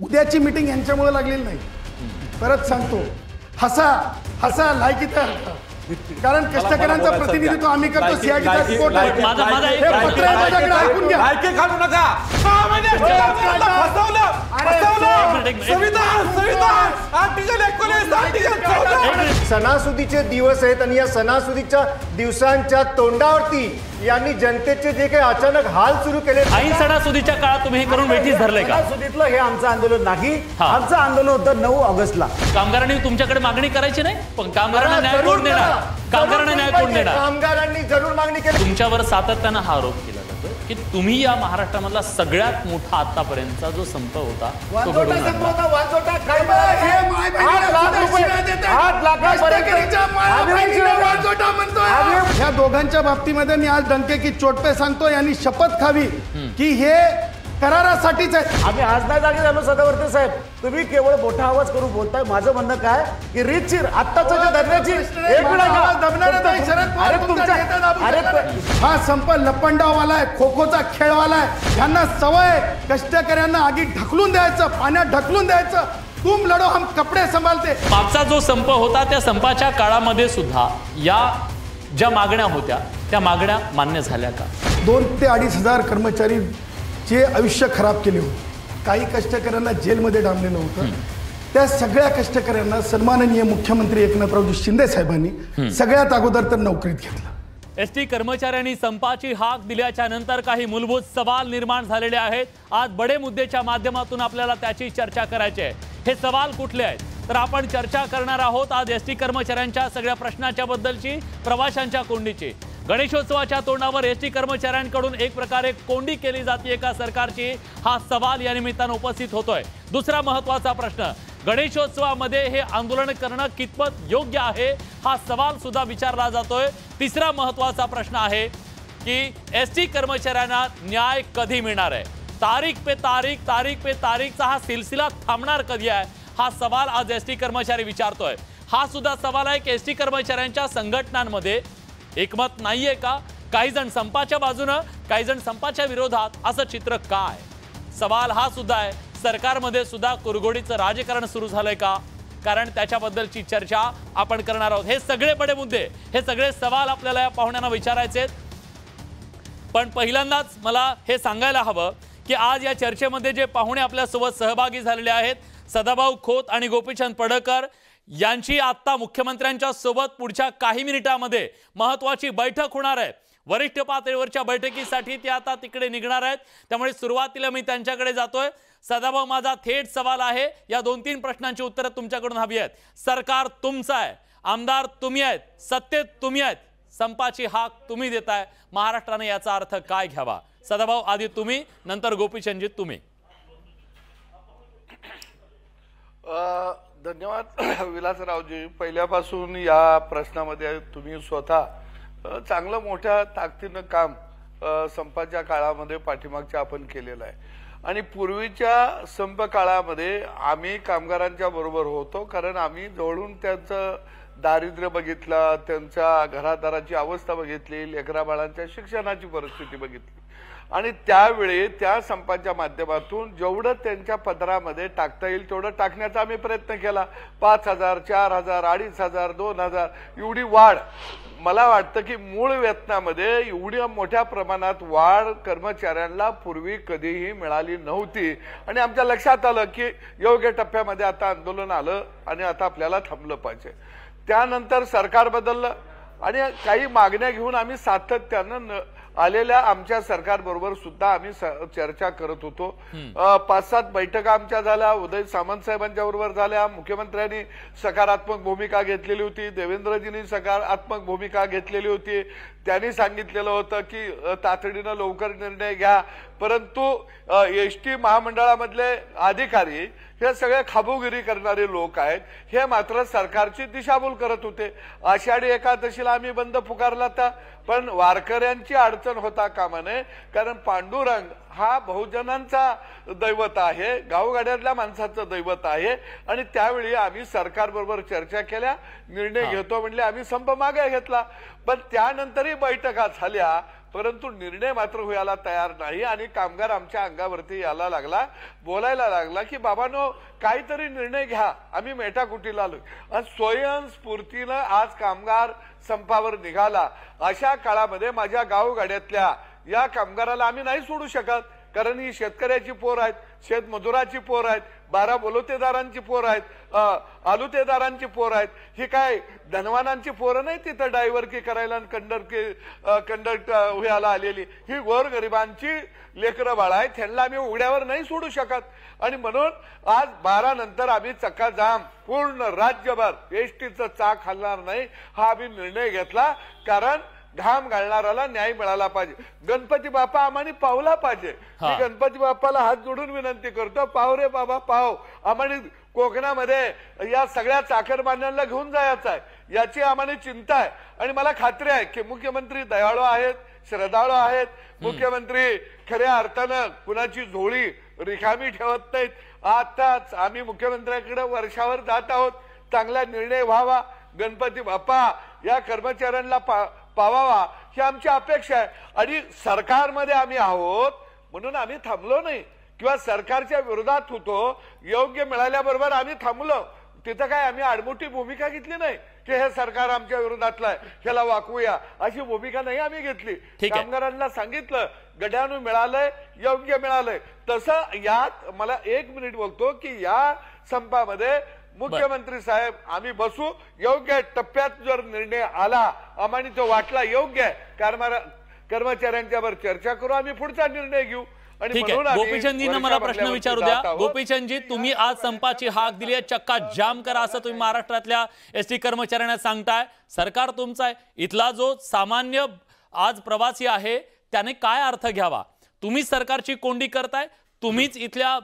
उद्याची मीटिंग यांच्यामुळे लागलेली नाही. परत सांगतो, हसा हसा लायकीचा, कारण कष्टकऱ्यांचा प्रतिनिधित्व आम्ही करतो. सीआयडीचा रिपोर्ट आहे, हे पत्र आहे माझ्याकडे, ऐकून घ्या. लायकी घालू नका. सणासुदीचे दिवस आहेत आणि या सणासुदीच्या दिवसांच्या तोंडावरती यांनी जनतेचे जे काही अचानक हाल सुरू केले. ऐन सणासुदीच्या काळात तुम्ही हे करून वेठीस धरले का? सणासुदीतलं हे आमचं आंदोलन नाही. आमचं आंदोलन होतं 9 ऑगस्टला. कामगारांनी तुमच्याकडे मागणी करायची नाही, पण कामगारांना न्याय कोण देणार? कामगारांना न्याय कोण देणार? कामगारांनी जरूर मागणी केली. तुमच्यावर सातत्यानं हा आरोप केला जातो की तुम्ही या महाराष्ट्रामधला सगळ्यात मोठा आतापर्यंतचा जो संप होता तो घडवून आणला. ह्या दोघांच्या बाबतीमध्ये मी आज डंके की चोट पे सांगतो, यांनी शपथ खावी की हे करारासाठीच आहे. आम्ही आज नाही जागे झालो सदावर्ते साहेब. तुम्ही केवळ मोठा आवाज करून बोलताय. माझं म्हणणं काय की रीतशीर आत्ताच्या धरण्याची हा संप लपंडाववाला आहे, खो खोचा खेळवाला आहे. ह्यांना सवय कष्टकऱ्यांना आगीत ढकलून द्यायचं, पाण्यात ढकलून द्यायचं. तुम लढो हम कपडे संभालते. मागचा जो संप होता त्या संपाच्या काळामध्ये सुद्धा या ज्या मागण्या होत्या त्या मागण्या मान्य झाल्या का? 2 ते 2.5 हजार कर्मचारी जे आयुष्य खराब केले होते, काही कष्टकऱ्यांना जेलमध्ये डांबलेलं होतं, त्या सगळ्या कष्टकऱ्यांना सन्माननीय मुख्यमंत्री एकनाथरावजी शिंदे साहेबांनी सगळ्यात अगोदर तर नोकरीत घेतलं. एसटी कर्मचाऱ्यांनी संपाची हाक दिल्याच्या नंतर काही मूलभूत सवाल निर्माण झालेले आहेत. आज बडे मुद्देच्या माध्यमातून आपल्याला त्याची चर्चा करायची आहे. हे सवाल कुठले आहेत तर आपण चर्चा करणार आहोत आज एसटी कर्मचाऱ्यांच्या सगळ्या प्रश्नाच्या बद्दलची, प्रवाशांच्या कोंडीची. गणेशोत्सवाच्या तोंडावर एसटी कर्मचाऱ्यांकडून एक प्रकारे कोंडी केली जाते का सरकारची, हा सवाल या निमित्तानं उपस्थित होतोय. दुसरा महत्त्वाचा प्रश्न, गणेशोत्सवामध्ये हे आंदोलन करणं कितपत योग्य आहे हा सवाल सुद्धा विचारला जातोय. तिसरा महत्त्वाचा प्रश्न आहे की एसटी कर्मचाऱ्यांना न्याय कधी मिळणार आहे? तारीख पे तारीखचा हा सिलसिला थांबणार कधी आहे हा सवाल आज एसटी कर्मचारी विचारतोय. हा सुद्धा सवाल आहे की एसटी कर्मचाऱ्यांच्या संघटनांमध्ये एकमत नाहीये का? काही जण संपाच्या बाजूनं, काही जण संपाच्या विरोधात, असं चित्र काय? सवाल हा सुद्धा आहे. सरकारमध्ये सुद्धा कुरघोडीचं राजकारण सुरू झालंय का? कारण त्याच्याबद्दलची चर्चा आपण करणार आहोत. हे सगळे बडे मुद्दे, हे सगळे सवाल आपल्याला या पाहुण्यांना विचारायचे आहेत. पण पहिल्यांदाच मला हे सांगायला हवं की आज या चर्चेमध्ये जे पाहुणे आपल्यासोबत सहभागी झालेले आहेत, सदाभाऊ खोत आणि गोपीचंद पडळकर यांची आता मुख्यमंत्र्यांच्या सोबत पुढच्या काही मिनिटांमध्ये महत्त्वाची बैठक होणार आहे. वरिष्ठ पातळीवरच्या बैठकीसाठी ते आता तिकडे निघणार आहेत. त्यामुळे सुरुवातीला मी त्यांच्याकडे जातोय. सदाभाऊ, माझा थेट सवाल आहे, या 2-3 प्रश्नांची उत्तरं तुमच्याकडून हवी आहेत. सरकार तुमचं आहे, आमदार तुम्ही आहेत, सत्तेत तुम्ही आहेत, संपाची हाक तुम्ही देताय, महाराष्ट्राने याचा अर्थ काय घ्यावा? सदाभाऊ, आधी तुम्ही, नंतर गोपीचंदजी तुम्ही. धन्यवाद विलासरावजी. पहिल्यापासून या प्रश्नामध्ये तुम्ही स्वतः चांगलं मोठ्या ताकदीनं काम संपाच्या काळामध्ये पाठीमागच्या आपण केलेलं आहे. आणि पूर्वीच्या संप काळामध्ये आम्ही कामगारांच्या बरोबर होतो, कारण आम्ही जवळून त्यांचं दारिद्र्य बघितलं, त्यांच्या घरादाराची अवस्था बघितली, लेकरा बाळांच्या शिक्षणाची परिस्थिती बघितली. आणि त्यावेळी त्या संपाच्या माध्यमातून जेवढं त्यांच्या पदरामध्ये टाकता येईल तेवढं टाकण्याचा आम्ही प्रयत्न केला. 5,000, 4,000, 2,500, 2,000 एवढी वाढ. मला वाटतं की मूळ वेतनामध्ये एवढ्या मोठ्या प्रमाणात वाढ कर्मचाऱ्यांना पूर्वी कधीही मिळाली नव्हती. आणि आमच्या लक्षात आलं की योग्य टप्प्यामध्ये आता आंदोलन आलं आणि आता आपल्याला थांबलं पाहिजे. त्यानंतर सरकार बदललं आणि काही मागण्या घेऊन आम्ही सातत्यानं आलेल्या आमच्या सरकार बरोबर सुद्धा आम्ही चर्चा करत होतो. 5-7 बैठका आमच्या झाल्या. उदय सामंत साहेबांच्या बरोबर झाल्या. मुख्यमंत्र्यांनी सकारात्मक भूमिका घेतलेली होती, देवेंद्रजींनी सकारात्मक भूमिका घेतलेली होती. त्यांनी सांगितलेलं होतं की तातडीनं लवकर निर्णय घ्या. परंतु एसटी महामंडळामधले अधिकारी हे सगळे खाबूगिरी करणारे लोक आहेत, हे मात्र सरकारची दिशाभूल करत होते. आषाढी एकादशीला आम्ही बंद पुकारला होता, पण वारकऱ्यांची अडचण होता कामा नये. कारण पांडुरंग हा बहुजनांचा दैवत आहे, गावगाड्यातल्या माणसाचं दैवत आहे. आणि त्यावेळी आम्ही सरकारबरोबर चर्चा केल्या, निर्णय घेतो म्हणले, आम्ही संप मागे घेतला. पण त्यानंतरही बैठका झाल्या, परंतु निर्णय मात्र व्हायला तयार नाही आणि कामगार आमच्या अंगावरती यायला लागला, बोलायला लागला की बाबांनो काहीतरी निर्णय घ्या, आम्ही मेटाकुटीला आलोय. आणि स्वयंस्फूर्तीनं आज कामगार संपावर निघाला. अशा काळामध्ये माझ्या गावगाड्यातल्या या कामगाराला आम्ही नाही सोडू शकत, कारण ही शेतकऱ्याची पोर आहेत, शेतमजुराची पोर आहेत, 12 बोलवतेदारांची पोर आहेत, आलुतेदारांची पोर आहेत. ही काय धनवानांची पोरं नाही तिथं ड्रायव्हर करायला कंडक्ट व्हायला आलेली. ही गोरगरिबांची लेकरं बाळ आहेत, त्यांना आम्ही उघड्यावर नाही सोडू शकत. आणि म्हणून आज 12 नंतर आम्ही चक्काजाम पूर्ण राज्यभर एसटीचं चाक हलणार नाही हा आम्ही निर्णय घेतला. कारण घाम घालणाऱ्याला न्याय मिळाला पाहिजे. गणपती बाप्पा आम्हाला पावला पाहिजे. मी गणपती बाप्पाला हात जोडून विनंती करतो, पाव रे बाबा पाव. आम्हाला कोकणामध्ये या सगळ्या चाकरमान्यांना घेऊन जायचं आहे, याची आम्हाला चिंता आहे. आणि मला खात्री आहे की मुख्यमंत्री दयाळू आहेत, श्रद्धाळू आहेत. मुख्यमंत्री खऱ्या अर्थानं कुणाची झोळी रिकामी ठेवत नाहीत. आताच आम्ही मुख्यमंत्र्यांकडे वर्षावर जात आहोत. चांगला निर्णय व्हावा, गणपती बाप्पा या कर्मचाऱ्यांना पावावा ही आमची अपेक्षा आहे. आणि सरकारमध्ये आम्ही आहोत म्हणून आम्ही थांबलो नाही किंवा सरकारच्या विरोधात होतो, योग्य मिळाल्याबरोबर आम्ही थांबलो. तिथं काय आम्ही आडमोठी भूमिका घेतली नाही की हे सरकार आमच्या विरोधातलं आहे, ह्याला वाकवूया, अशी भूमिका नाही आम्ही घेतली. कामगारांना सांगितलं गड्यानं मिळालंय, योग्य मिळालंय. तसं यात मला 1 मिनिट बोलतो की या संपामध्ये मुख्यमंत्री साहेब आम्ही बसू, योग्य टप्प्यात जर निर्णय आला आम्हाला तो वाटला योग्य आहे, कर्मचाऱ्यांच्यावर चर्चा करू, आम्ही पुढचा निर्णय घेऊ. ठीक आहे, गोपीचंदजींना मला प्रश्न विचारू द्या. गोपीचंदजी, तुम्ही आज संपाची हाक दिली आहे, चक्का जाम करा असं तुम्ही महाराष्ट्रातल्या एसटी कर्मचाऱ्यांना सांगताय. सरकार तुमचा आहे, इथला जो सामान्य आज प्रवासी आहे त्याने काय अर्थ घ्यावा? तुम्हीच सरकारची कोंडी करताय, तुम्हीच इथल्या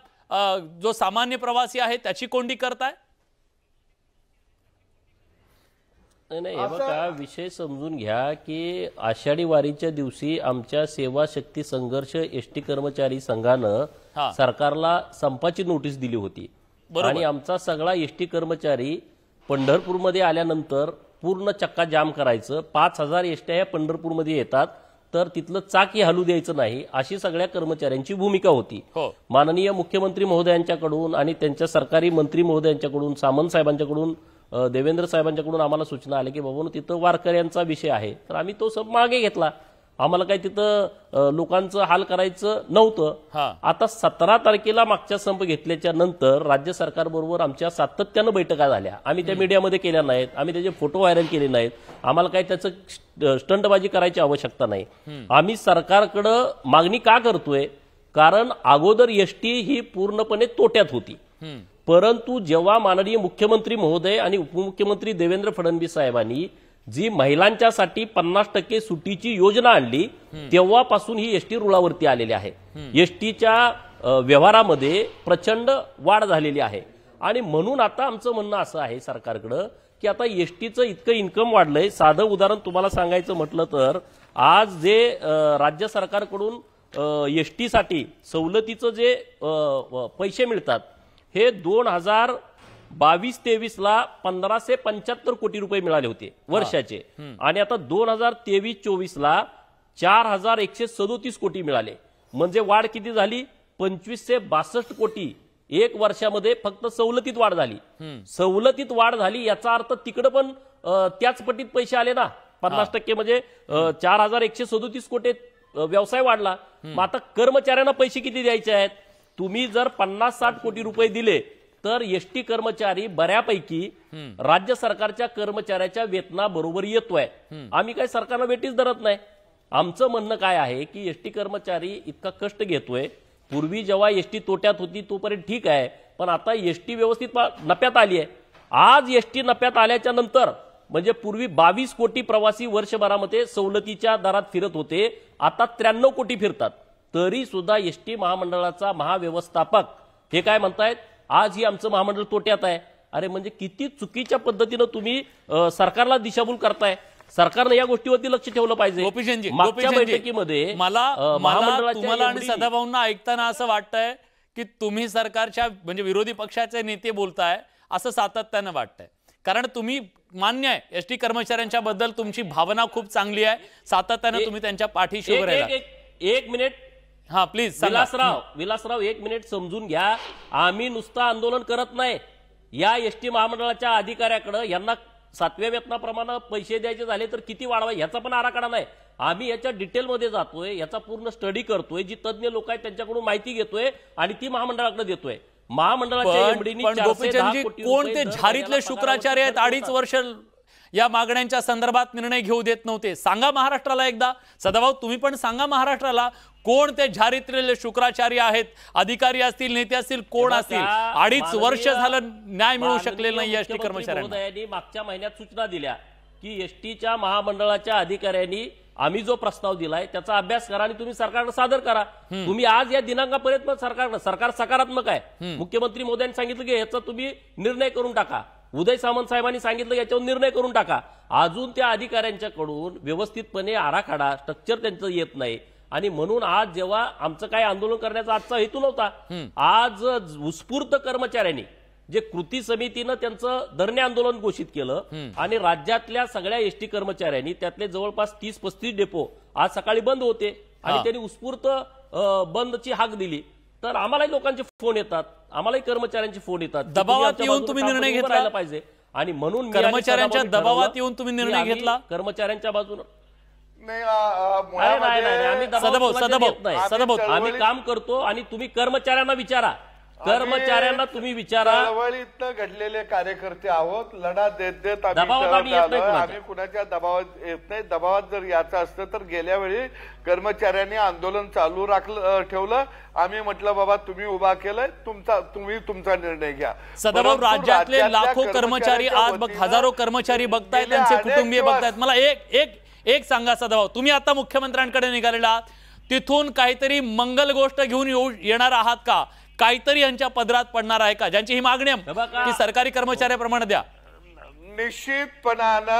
जो सामान्य प्रवासी आहे त्याची कोंडी करताय. नाही, हे बघा, विषय समजून घ्या की आषाढी वारीच्या दिवशी आमच्या सेवा शक्ती संघर्ष एसटी कर्मचारी संघानं सरकारला संपाची नोटीस दिली होती. आणि आमचा सगळा एसटी कर्मचारी पंढरपूरमध्ये आल्यानंतर पूर्ण चक्का जाम करायचं. 5000 एसट्या या पंढरपूरमध्ये येतात तर तिथलं चाकी हलू द्यायचं नाही, अशी सगळ्या कर्मचाऱ्यांची भूमिका होती. माननीय मुख्यमंत्री महोदयांच्याकडून आणि त्यांच्या सरकारी मंत्री महोदयांच्याकडून, सामंत साहेबांच्याकडून, देवेंद्र साहेबांच्याकडून आम्हाला सूचना आल्या की बाबा तिथं वारकऱ्यांचा विषय आहे, तर आम्ही तो सब मागे घेतला. आम्हाला काही तिथं लोकांचं हाल करायचं नव्हतं. आता 17 तारखेला मागच्या संप घेतल्याच्या नंतर राज्य सरकार बरोबर आमच्या सातत्यानं बैठका झाल्या. आम्ही त्या मीडियामध्ये केल्या नाहीत, आम्ही त्याचे फोटो व्हायरल केले नाहीत. आम्हाला काही त्याचं स्टंटबाजी करायची आवश्यकता नाही. आम्ही सरकारकडं मागणी का करतोय? कारण अगोदर एसटी ही पूर्णपणे तोट्यात होती. परंतु जेव्हा माननीय मुख्यमंत्री महोदय आणि उपमुख्यमंत्री देवेंद्र फडणवीस साहेबांनी जी महिलांच्यासाठी 50% सुट्टीची योजना आणली, तेव्हापासून ही एसटी रुळावरती आलेली आहे. एसटीच्या व्यवहारामध्ये प्रचंड वाढ झालेली आहे. आणि म्हणून आता आमचं म्हणणं असं आहे सरकारकडं की आता एसटीचं इतकं इन्कम वाढलंय. साधं उदाहरण तुम्हाला सांगायचं म्हटलं तर आज जे राज्य सरकारकडून एसटीसाठी सवलतीचं जे पैसे मिळतात हे 2022-23 ला 1575 कोटी रुपये मिळाले होते वर्षाचे. आणि आता 2023-24 ला 4137 कोटी मिळाले. म्हणजे वाढ किती झाली? 2562 कोटी एक वर्षामध्ये फक्त सवलतीत वाढ झाली. सवलतीत वाढ झाली याचा अर्थ तिकडे पण त्याच पटीत पैसे आले ना. 50% म्हणजे 4137 कोटी व्यवसाय वाढला. मग आता कर्मचाऱ्यांना पैसे किती द्यायचे आहेत? तुम्ही जर 50-60 कोटी रुपये दिले तर एसटी कर्मचारी बऱ्यापैकी राज्य सरकारच्या कर्मचाऱ्याच्या वेतनाबरोबर येतोय. आम्ही काय सरकारला वेटीच धरत नाही. आमचं म्हणणं काय आहे की एसटी कर्मचारी इतका कष्ट घेतोय. पूर्वी जेव्हा एसटी तोट्यात होती तोपर्यंत ठीक आहे, पण आता एसटी व्यवस्थित नफ्यात आली आहे. आज एसटी नफ्यात आल्याच्या नंतर म्हणजे पूर्वी 22 कोटी प्रवासी वर्षभरामध्ये सवलतीच्या दरात फिरत होते, आता 93 कोटी फिरतात. तरी सुद्धा एसटी महामंडळाचा महाव्यवस्थापक हे काय म्हणतायत, आज ही आमचं महामंडळ तोट्यात आहे. अरे म्हणजे किती चुकीच्या पद्धतीनं तुम्ही सरकारला दिशाभूल करताय. सरकारने या गोष्टीवरती लक्ष ठेवलं पाहिजे. मागच्या बैठकीमध्ये तुम्हाला आणि सदाभाऊंना ऐकताना असं वाटतंय की तुम्ही सरकारच्या म्हणजे विरोधी पक्षाचे नेते बोलताय असं सातत्यानं वाटतंय. कारण तुम्ही मान्य आहे एसटी कर्मचाऱ्यांच्या बद्दल तुमची भावना खूप चांगली आहे, सातत्याने तुम्ही त्यांच्या पाठीशी उभे राहिला. एक मिनिट. हा प्लीज विलासराव 1 मिनिट समजून घ्या. आम्ही नुसतं आंदोलन करत नाही. या एसटी महामंडळाच्या अधिकाऱ्याकडे यांना 7व्या वेतनाप्रमाणे पैसे द्यायचे झाले तर किती वाढवाय याचा पण आराखडा नाही. आम्ही याच्या डिटेलमध्ये जातोय, याचा पूर्ण स्टडी करतोय, जी तज्ञ लोक आहेत त्यांच्याकडून माहिती घेतोय आणि ती महामंडळाकडे देतोय. महामंडळाच्या एमडीनी कोणते झारीतले शुक्राचार्य आहेत 2.5 वर्ष या मागण्यांच्या संदर्भात निर्णय घेऊ देत नव्हते? सांगा महाराष्ट्राला एकदा. सदाभाऊ तुम्ही पण सांगा महाराष्ट्राला, कोण ते झारीतले शुक्राचार्य आहेत? अधिकारी असतील, नेते असतील, कोण असतील? 2.5 वर्ष झालं न्याय मिळू शकलेला नाही एसटी कर्मचाऱ्यांना. मागच्या महिन्यात सूचना दिल्या की एसटीच्या महामंडळाच्या अधिकाऱ्यांनी आम्ही जो प्रस्ताव दिलाय त्याचा अभ्यास करा आणि तुम्ही सरकारला सादर करा. तुम्ही आज या दिनांकापर्यंत सरकार सकारात्मक आहे. मुख्यमंत्री मोदयांनी सांगितलं की याचा तुम्ही निर्णय करून टाका. उदय सामंत साहेबांनी सांगितलं याच्यावर निर्णय करून टाका. अजून त्या अधिकाऱ्यांच्याकडून व्यवस्थितपणे आराखडा स्ट्रक्चर त्यांचं येत नाही आणि म्हणून आज जेव्हा आमचं काय आंदोलन करण्याचा आजचा हेतू नव्हता, आज उत्स्फूर्त कर्मचाऱ्यांनी जे कृती समितीनं त्यांचं धरणे आंदोलन घोषित केलं आणि राज्यातल्या सगळ्या एसटी कर्मचाऱ्यांनी त्यातले जवळपास 30-35 डेपो आज सकाळी बंद होते आणि त्यांनी उत्स्फूर्त बंदची हाक दिली. तर आम्हालाही लोकांचे फोन येतात, आम्हालाही कर्मचाऱ्यांचे फोन येतात. दबावात येऊन तुम्ही निर्णय घेतला पाहिजे आणि म्हणून कर्मचाऱ्यांच्या दबावात येऊन तुम्ही निर्णय घेतला. कर्मचाऱ्यांच्या बाजून आम्ही काम करतो आणि तुम्ही कर्मचाऱ्यांना विचारा. कर्मचाऱ्यांना तुम्ही विचारा. चळवळीतनं घडलेले कार्यकर्ते आहोत. लढा देत आम्ही कुणाच्या दबावात येत नाही. दबावात जर याचं असतं तर गेल्या वेळी कर्मचाऱ्यांनी आंदोलन चालू ठेवलं. आम्ही म्हटलं बाबा तुम्ही उभा केलंय, तुम्ही तुमचा निर्णय घ्या. सदाभाऊ राज्यातले लाखो कर्मचारी आज हजारो कर्मचारी बघतायत, त्यांचे कुटुंबीय बघतायत. मला एक सांगा सदाभाऊ, तुम्ही आता मुख्यमंत्र्यांकडे निघालेला आहात, तिथून काहीतरी मंगल गोष्ट घेऊन येणार आहात का? काहीतरी यांच्या पदरात पडणार आहे का, ज्यांची ही मागणी की सरकारी कर्मचाऱ्याप्रमाणे द्या? निश्चितपणानं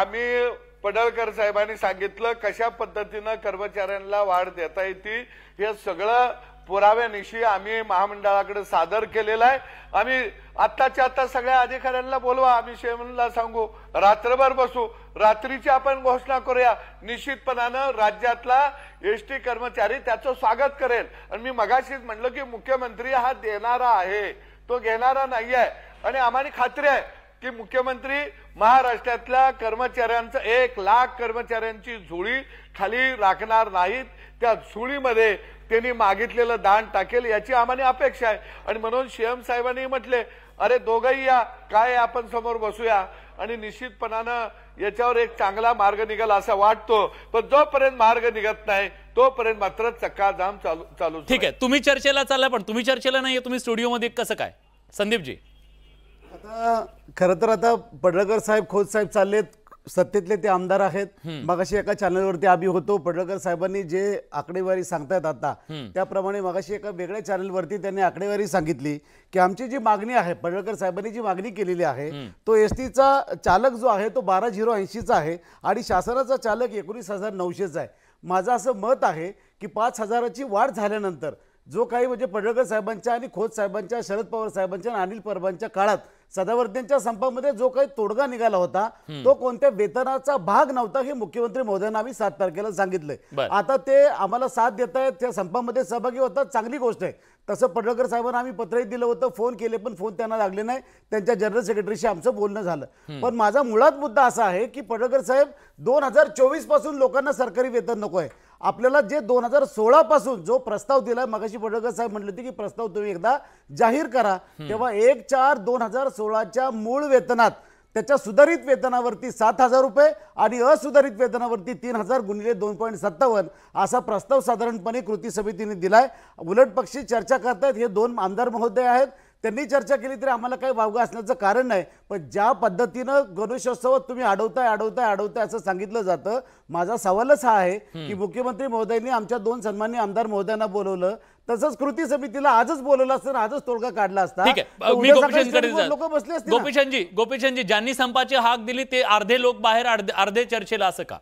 आम्ही पडळकर साहेबांनी सांगितलं कशा पद्धतीनं कर्मचाऱ्यांना वाढ देता येते हे सगळं पुराव्यानिशी आम्ही महामंडळाकडे सादर केलेलं आहे. आम्ही आत्ताच्या आता सगळ्या अधिकाऱ्यांना बोलवा, आम्ही शेमनला सांगू, रात्रभर बसू, रात्रीची आपण घोषणा करूया. निश्चितपणानं राज्यातला एसटी कर्मचारी त्याचं स्वागत करेल. आणि मी मगाशीच म्हटलं की मुख्यमंत्री हा देणारा आहे, तो घेणारा नाही आहे. आणि आम्हाला खात्री आहे की मुख्यमंत्री महाराष्ट्रातल्या कर्मचाऱ्यांचं 1 लाख कर्मचाऱ्यांची झोळी खाली राखणार नाहीत. त्या झोळीमध्ये त्यांनी मागितलेलं दान टाकेल याची आम्हाला अपेक्षा आहे. आणि म्हणून सीएम साहेबांनी म्हटले अरे दोघंही या, काय आपण समोर बसूया आणि निश्चितपणानं याच्यावर एक चांगला मार्ग निघाल असा वाटतो. पण जोपर्यंत मार्ग निघत नाही तोपर्यंत मात्र चक्काजाम चालू. ठीक आहे, तुम्ही चर्चेला चालला पण तुम्ही चर्चेला नाहीये, तुम्ही स्टुडिओमध्ये कसं काय? संदीपजी, आता खरं तर आता पडळकर साहेब, खोत साहेब चाललेत, सत्तेतले ते आमदार आहेत. मगाशी एका चॅनलवरती आम्ही होतो, पडळकर साहेबांनी जे आकडेवारी सांगतायत आता त्याप्रमाणे मगाशी एका वेगळ्या चॅनलवरती त्यांनी आकडेवारी सांगितली की आमची जी मागणी आहे, पडळकर साहेबांनी जी मागणी केलेली आहे तो एसटीचा चालक जो आहे तो 12,080चा आहे आणि शासनाचा चालक 19,900चा आहे. माझं असं मत आहे की 5,000ची वाढ झाल्यानंतर जो काही म्हणजे पडळकर साहेबांच्या आणि खोत साहेबांच्या, शरद पवार साहेबांच्या आणि अनिल परबांच्या काळात सदावर्त्यांच्या संपामध्ये जो काही तोडगा निघाला होता तो कोणत्या वेतनाचा भाग नव्हता हे मुख्यमंत्री महोदयांना आम्ही 7 तारखेला सांगितलंय. आता ते आम्हाला साथ देत आहेत, त्या संपामध्ये सहभागी होतात, चांगली गोष्ट आहे. तसं पडळकर साहेबांना आम्ही पत्रही दिलं होतं, फोन केले पण फोन त्यांना लागले नाही. त्यांच्या जनरल सेक्रेटरीशी आमचं बोलणं झालं. पण माझा मुळात मुद्दा असा आहे की पडळकर साहेब 2024 पासून लोकांना सरकारी वेतन नको आहे. आपल्याला जे 2016 पासून जो प्रस्ताव दिलाय, मगाशी पडळकर साहेब म्हटले होते की प्रस्ताव तुम्ही एकदा जाहीर करा, तेव्हा 1/4/2016च्या मूळ वेतनात त्याच्या सुधारित वेतनावरती 7,000 रुपये आणि असुधारित वेतनावरती 3,000 गुणिले 2.57 असा प्रस्ताव साधारणपणे कृती समितीने दिलाय. उलट पक्षी चर्चा करतायत हे 2 आमदार महोदय आहेत, त्यांनी चर्चा केली तरी आम्हाला काही वावगं असण्याचं कारण नाही. पण ज्या पद्धतीनं गणेशोत्सवात तुम्ही अडवताय असं सांगितलं जातं, माझा सवालच हा आहे की मुख्यमंत्री महोदयांनी आमच्या 2 सन्माननीय आमदार महोदयांना बोलवलं, तसंच कृती समितीला आजच बोलवलं असतं, आजच तोडगा काढला असता. ठीक आहे, मी लोक बसले असते. गोपीचंदजी, ज्यांनी संपाची हाक दिली ते अर्धे लोक बाहेर, अर्धे चर्चेला, असं का?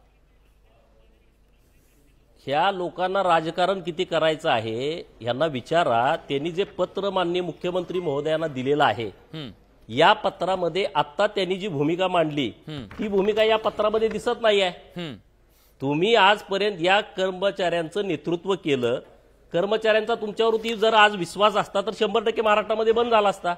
ह्या लोकांना राजकारण किती करायचं आहे यांना विचारा. त्यांनी जे पत्र माननीय मुख्यमंत्री महोदयांना दिलेलं आहे या पत्रामध्ये आता त्यांनी जी भूमिका मांडली ती भूमिका या पत्रामध्ये दिसत नाहीये. तुम्ही आजपर्यंत या कर्मचाऱ्यांचं नेतृत्व केलं. कर्मचाऱ्यांचा तुमच्यावरती जर आज विश्वास असता तर 100% महाराष्ट्रामध्ये बंद झाला असता.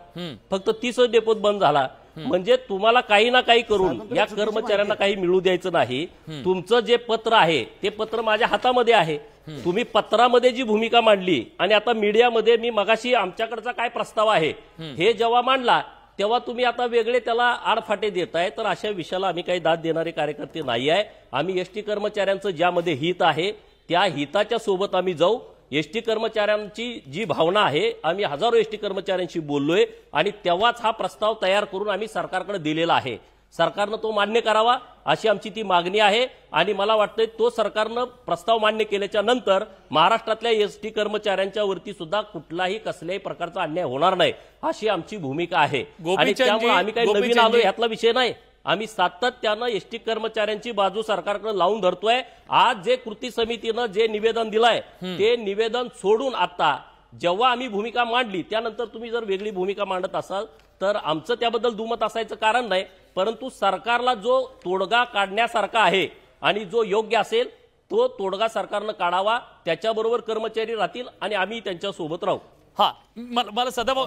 फक्त 30 डेपोत बंद झाला. म्हणजे तुम्हाला काही ना काही करून या कर्मचाऱ्यांना काही मिळू द्यायचं नाही. तुमचं जे पत्र आहे ते पत्र माझ्या हातामध्ये आहे. तुम्ही पत्रामध्ये जी भूमिका मांडली आणि आता मीडियामध्ये मी मगाशी आमच्याकडचा काय प्रस्ताव आहे हे जेव्हा मांडला तेव्हा तुम्ही आता वेगळे त्याला आडफाटे देताय. तर अशा विषयाला आम्ही काही दाद देणारे कार्यकर्ते नाही आहे. आम्ही एसटी कर्मचाऱ्यांचं ज्यामध्ये हित आहे त्या हिताच्या सोबत आम्ही जाऊ. एसटी कर्मचाऱ्यांची जी भावना आहे आम्ही हजारो एसटी कर्मचाऱ्यांशी बोललोय आणि तेव्हाच हा प्रस्ताव तयार करून आम्ही सरकारकडे दिलेला आहे. सरकारनं तो मान्य करावा अशी आमची ती मागणी आहे. आणि मला वाटतंय तो सरकारनं प्रस्ताव मान्य केल्याच्या नंतर महाराष्ट्रातल्या एसटी कर्मचाऱ्यांच्या वरती सुद्धा कुठलाही कसल्याही प्रकारचा अन्याय होणार नाही अशी आमची भूमिका आहे. आणि त्यामुळे आम्ही काही नवीन आलो ह्यातला विषय नाही. आम्ही सातत्यानं एसटी कर्मचाऱ्यांची बाजू सरकारकडे लावून धरतोय. आज जे कृती समितीनं जे निवेदन दिलंय ते निवेदन सोडून आता जेव्हा आम्ही भूमिका मांडली त्यानंतर तुम्ही जर वेगळी भूमिका मांडत असाल तर आमचं त्याबद्दल दुमत असायचं कारण नाही. परंतु सरकारला जो तोडगा काढण्यासारखा आहे आणि जो योग्य असेल तो तोडगा सरकारनं काढावा. त्याच्याबरोबर कर्मचारी राहतील आणि आम्ही त्यांच्या सोबत राहू. हा मला सदाभाऊ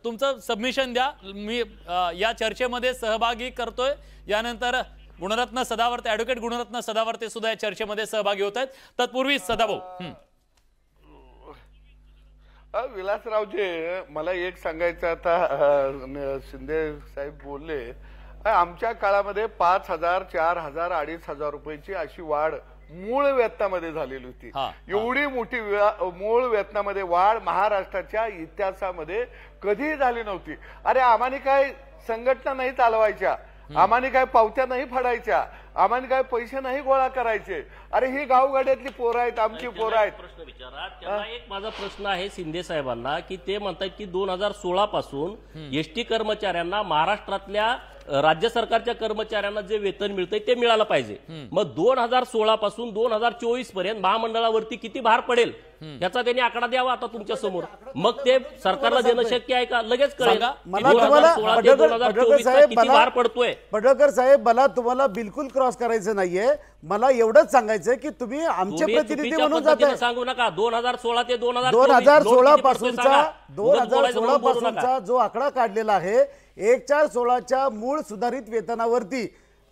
तुमचं सबमिशन द्या. मी या चर्चेमध्ये सहभागी करतोय. यानंतर गुणरत्न सदावर्ते ऍडव्होकेट गुणरत्न सदावर्ते सुद्धा या चर्चेमध्ये सहभागी होत आहेत. तत्पूर्वी सदाभाऊ विलासरावजी मला एक सांगायचं आता शिंदे साहेब बोलले आमच्या काळामध्ये 5,000 4,000 2,500 रुपयाची अशी वाढ मूळ वेतनामध्ये झालेली होती. एवढी मोठी मूळ वेतनामध्ये वाढ महाराष्ट्राच्या इतिहासामध्ये कधीही झाली नव्हती. अरे आम्हाने काय संघटना नाही चालवायच्या, आम्हाने काय पावत्या नाही फाडायच्या, आम्हाने काय पैसे नाही गोळा करायचे. अरे ही गावगाड्यातली पोरं आहेत, आमची पोरं आहेत. प्रश्न विचारा. त्याला एक माझा प्रश्न आहे शिंदे साहेबांना की ते म्हणतात की 2016 पासून एसटी कर्मचाऱ्यांना महाराष्ट्रातल्या राज्य सरकारच्या कर्मचाऱ्यांना जे वेतन मिळतंय ते मिळालं पाहिजे. मग 2016 पासून 2024 पर्यंत महामंडळावरती किती भार पडेल याचा त्यांनी आकडा द्यावा आता तुमच्या समोर. मग ते सरकारला देणं शक्य आहे का लगेच कळेल. किती भार पडतोय. पडळकर साहेब मला तुम्हाला बिलकुल क्रॉस करायचं नाहीये. मला एवढंच सांगायचं की तुम्ही आमचे प्रतिनिधी म्हणून जाताय. सांगू नका 2016 ते 2016 पासूनचा जो आकडा काढलेला आहे 1/4/16च्या मूळ सुधारित वेतनावरती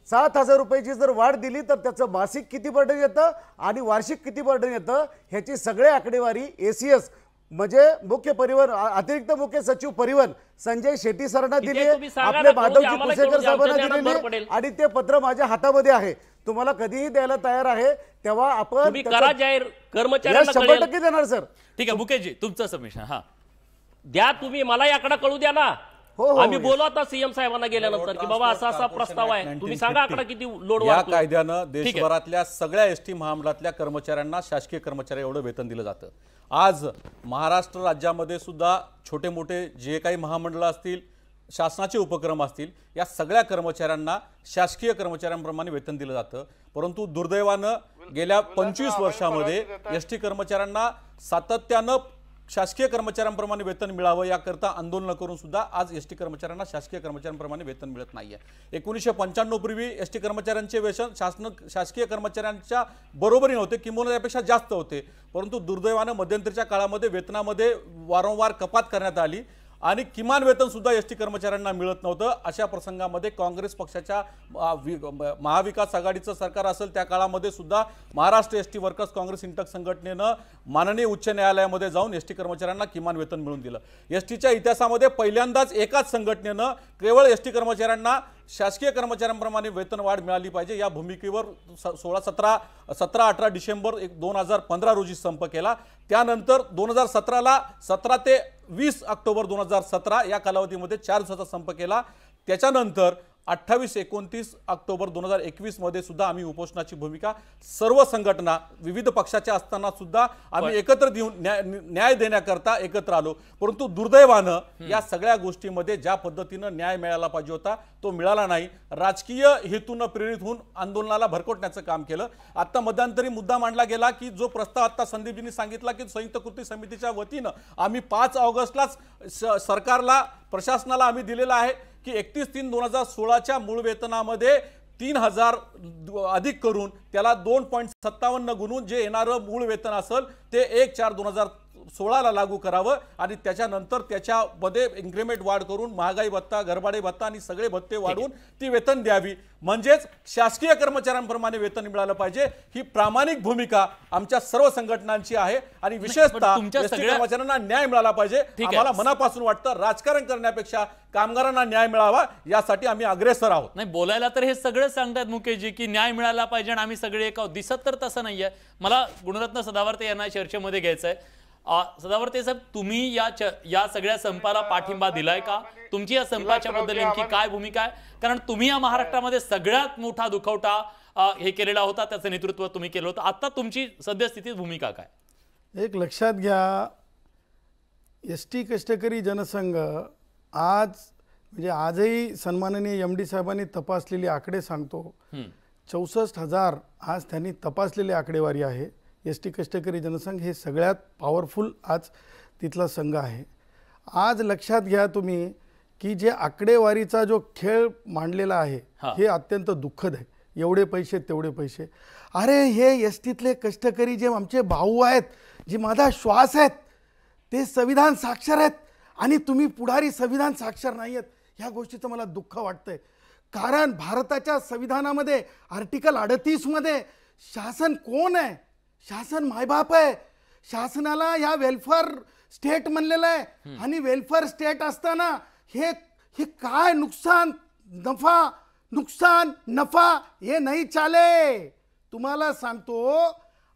7,000 रुपयाची जर वाढ दिली तर त्याचं मासिक किती बर्डन येतं आणि वार्षिक किती बर्डन येतं ह्याची सगळे आकडेवारी एसीएस म्हणजे मुख्य परिवहन अतिरिक्त मुख्य सचिव परिवहन संजय शेट्टी सरांना दिली, आपले माधवजी कुसेकर साहेबांना दिली आणि ते पत्र माझ्या हातामध्ये आहे. तुम्हाला कधीही द्यायला तयार आहे तेव्हा आपण जाहीर कर्मचाऱ्यांना 100% देणार सर. ठीक आहे मुकेशजी तुमचं सबमिशन हा द्या. तुम्ही मला आकडा कळू द्या ना. आम्ही बोलू आता सीएम साहेबांना गेल्यानंतर की बाबा असा असा प्रस्ताव आहे तुम्ही सांगा आकडा किती लोड. या कायद्यानं देशभरातल्या सगळ्या एसटी महामंडळातल्या कर्मचाऱ्यांना शासकीय कर्मचारी एवढं वेतन दिलं जातं. आज महाराष्ट्र राज्यामध्ये सुद्धा छोटे मोठे जे काही महामंडळ असतील शासनाचे उपक्रम असतील या सगळ्या कर्मचाऱ्यांना शासकीय कर्मचाऱ्यांप्रमाणे वेतन दिलं जातं. परंतु दुर्दैवानं गेल्या 25 वर्षामध्ये एसटी कर्मचाऱ्यांना सातत्यानं शासकीय कर्मचाऱ्यांप्रमाणे वेतन मिळावं याकरता आंदोलन करून सुद्धा आज एसटी कर्मचाऱ्यांना शासकीय कर्मचाऱ्यांप्रमाणे वेतन मिळत नाहीये. 1995 पूर्वी एसटी कर्मचाऱ्यांचे वेतन शासकीय कर्मचाऱ्यांच्या बरोबरीने होते किंवा त्यापेक्षा जास्त होते. परंतु दुर्दैवानं मध्यंतरीच्या काळामध्ये वेतनामध्ये वारंवार कपात करण्यात आली आणि किमान वेतन सुद्धा एसटी कर्मचाऱ्यांना मिळत नव्हतं. अशा प्रसंगामध्ये काँग्रेस पक्षाच्या महाविकास आघाडीचं सरकार असेल त्या काळामध्ये सुद्धा महाराष्ट्र एसटी वर्कर्स काँग्रेस इंटक संघटनेनं माननीय उच्च न्यायालयामध्ये जाऊन एसटी कर्मचाऱ्यांना किमान वेतन मिळवून दिलं. एसटीच्या इतिहासामध्ये पहिल्यांदाच एकाच संघटनेनं केवळ एसटी कर्मचाऱ्यांना शासकीय कर्मचाऱ्यांप्रमाणे वेतन वाढ मिळाली पाहिजे या भूमिकेवर 17-18 डिसेंबर 2015 रोजी संप केला. त्यानंतर 2017ला 17 ते 20 ऑक्टोबर 2017 या कालावधीमध्ये 4 दिवसाचा संप केला. त्याच्यानंतर 28-29 ऑक्टोबर 2021 मध्ये सुद्धा आम्ही उपोषणाची भूमिका सर्व संघटना विविध पक्षाच्या असताना सुद्धा आम्ही एकत्र न्याय देण्याकरता एकत्र आलो. परंतु दुर्दैवानं या सगळ्या गोष्टीमध्ये ज्या पद्धतीनं न्याय मिळाला पाहिजे होता तो मिळाला नाही. राजकीय हेतून प्रेरित होऊन आंदोलनाला भरकटण्याचं काम केलं. आता मध्यंतरी मुद्दा मांडला गेला की जो प्रस्ताव आता संदीपजींनी सांगितला की संयुक्त कृती समितीच्या वतीनं आम्ही 5 ऑगस्टलाच सरकारला प्रशासनाला आम्ही दिलेला आहे की 31/3/2016च्या मूळ वेतनामध्ये 3,000 अधिक करून त्याला 2.57 गुणून जे येणारं मूळ वेतन असेल ते 1/4/2016ला लागू करावं आणि त्याच्यानंतर त्याच्यामध्ये इन्क्रिमेंट वाढ करून महागाई भत्ता, घरभाडे भत्ता आणि सगळे भत्ते वाढवून ती वेतन द्यावी, म्हणजेच शासकीय कर्मचाऱ्यांप्रमाणे वेतन मिळालं पाहिजे. ही प्रामाणिक भूमिका आमच्या सर्व संघटनांची आहे आणि विशेषतः कर्मचाऱ्यांना न्याय मिळाला पाहिजे. आम्हाला मनापासून वाटतं राजकारण करण्यापेक्षा कामगारांना न्याय मिळावा यासाठी आम्ही अग्रेसर आहोत. नाही, बोलायला तर हे सगळं सांगतात मुकेशजी की न्याय मिळाला पाहिजे आणि आम्ही सगळे एक आहोत. दिसत तर तसं नाहीये. मला गुणरत्न सदावर्ते यांना चर्चेमध्ये घ्यायचंय. सदावर्ते साहेब, तुम्ही या सगळ्या संपाला पाठिंबा दिलाय का? तुमची या संपाच्या बद्दल नेमकी काय भूमिका आहे? कारण तुम्ही या महाराष्ट्रामध्ये सगळ्यात मोठा दुखवटा हे केलेला होता, त्याचं नेतृत्व तुम्ही केलं होतं. आता तुमची सद्यस्थितीत भूमिका काय? एक लक्षात घ्या, एसटी कष्टकरी जनसंघ आज म्हणजे आजही सन्माननीय MD साहेबांनी तपासलेली आकडे सांगतो, 64,000 आज त्यांनी तपासलेली आकडेवारी आहे. एसटी कष्टकरी जनसंघ हे सगळ्यात पॉवरफुल आज तिथला संघ आहे. आज लक्षात घ्या तुम्ही की जे आकडेवारीचा जो खेळ मांडलेला आहे हे अत्यंत दुःखद आहे. एवढे पैसे तेवढे पैसे, अरे हे एसटीतले कष्टकरी जे आमचे भाऊ आहेत, जे माझा श्वास आहेत, ते संविधान साक्षर आहेत आणि तुम्ही पुढारी संविधान साक्षर नाही आहेत. ह्या गोष्टीचं मला दुःख वाटतंय. कारण भारताच्या संविधानामध्ये आर्टिकल 38 मध्ये शासन कोण आहे? शासन मायबाप आहे. शासनाला या वेलफेअर स्टेट म्हणलेलं आहे आणि वेलफेअर स्टेट असताना हे काय नुकसान नफा हे नाही चाले. तुम्हाला सांगतो,